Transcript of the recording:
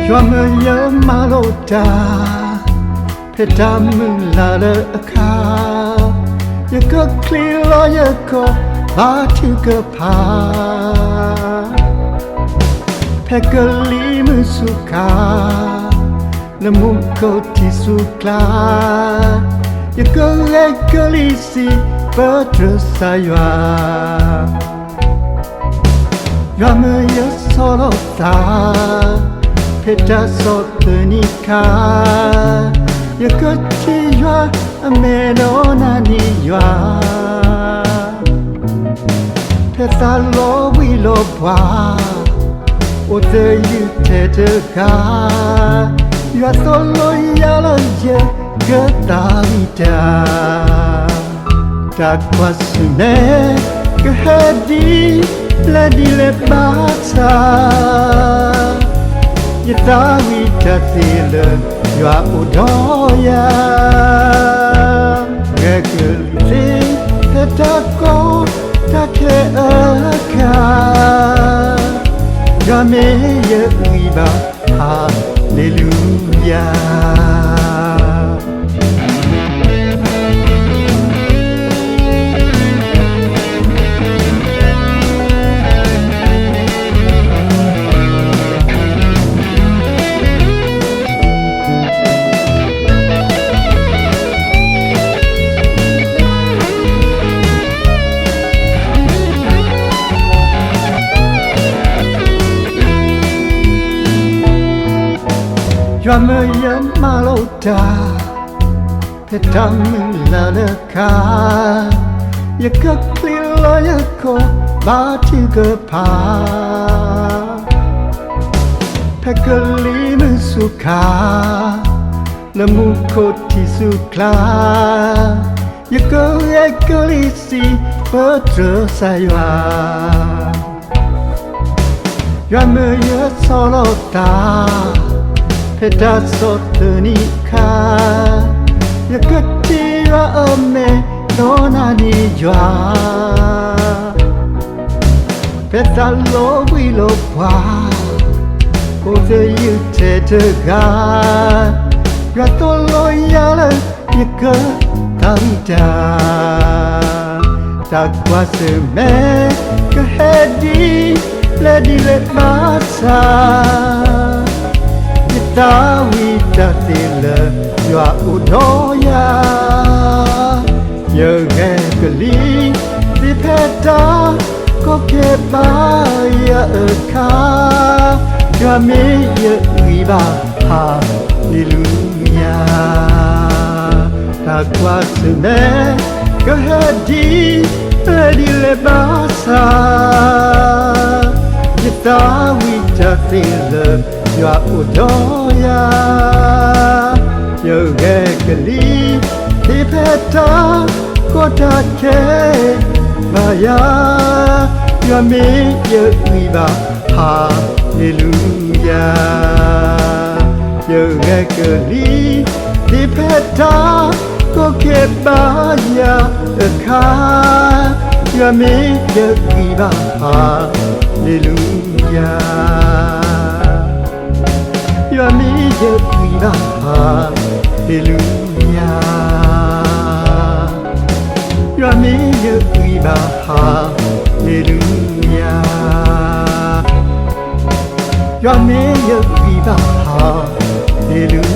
ရွာမရမလို့တာဖက်တာမလာတဲ့အခါရကကလီလာရကောဘာသူကဖာဖက်ကလီမစုကာလမှုကိုတီစုကလာရကလေကလီစီပတ်ထဆာရွာမရဆောလို့တာဖက်တာဆော့တနီကာရကတိရွာအမေတော်နာနီရွာဖက်တာလောဝီလောဘွာโอเตยูเทเตกาရွာတော်လို့ရလို့ရကတာဝီတာတာကွာစနေကဟဒီလာဒီလေပါသာယတာဝီတသေးလရွာဥတော်ရငဲကလေးတတကောတခဲအခါရွာမေရဲ့ဝီပါဟာလေလုယာရွာမရမလို့တာဖက်တာမလာတဲ့ခါရကကလီလာရကောဘာသူကဖာဖက်ကလီမစုကာလမှုကိုတီစုကလာရကရဲ့ကလီစီပတ်ထဆာရွာမရဆောလို့တာဖက်တာဆော့တနီကာရကတိရွာအမေတော်နာနီရွာဖက်တာလောဝီလောဘွာဟိုစေယူတေတကာရတော်လို့ရလည်းရကတာဝီတာတာကွာစမဲကဟဒီလက်ဒီလက်မာသာတာဝီတသေးလရွာဥတော်ရရငဲကလီဒီဖက်တာကိုကေပါရအခါရွာမေရဝီပါဟာလေလုယာတာကွာစမဲကဟဒီဒီလေပါစာယတာဝီတသေးလရွာဥတော်ရရုပ်ကဲကလေးဒီဖက်တာကိုတခဲမာယာရွာမေရုပ်ဝီပါဟာလေလုယာရုပ်ကဲကလေးဒီဖက်တာကိုခဲပါယာအခါရွာမေရုပ်ဝီပါဟာလေလုယာရွာမေရဲ့ဝီပါဟာလေလုယာရွာမေရဲ့ဝီပါဟာလေလုယာရွာမေရဲ့ဝီပါဟာလေလု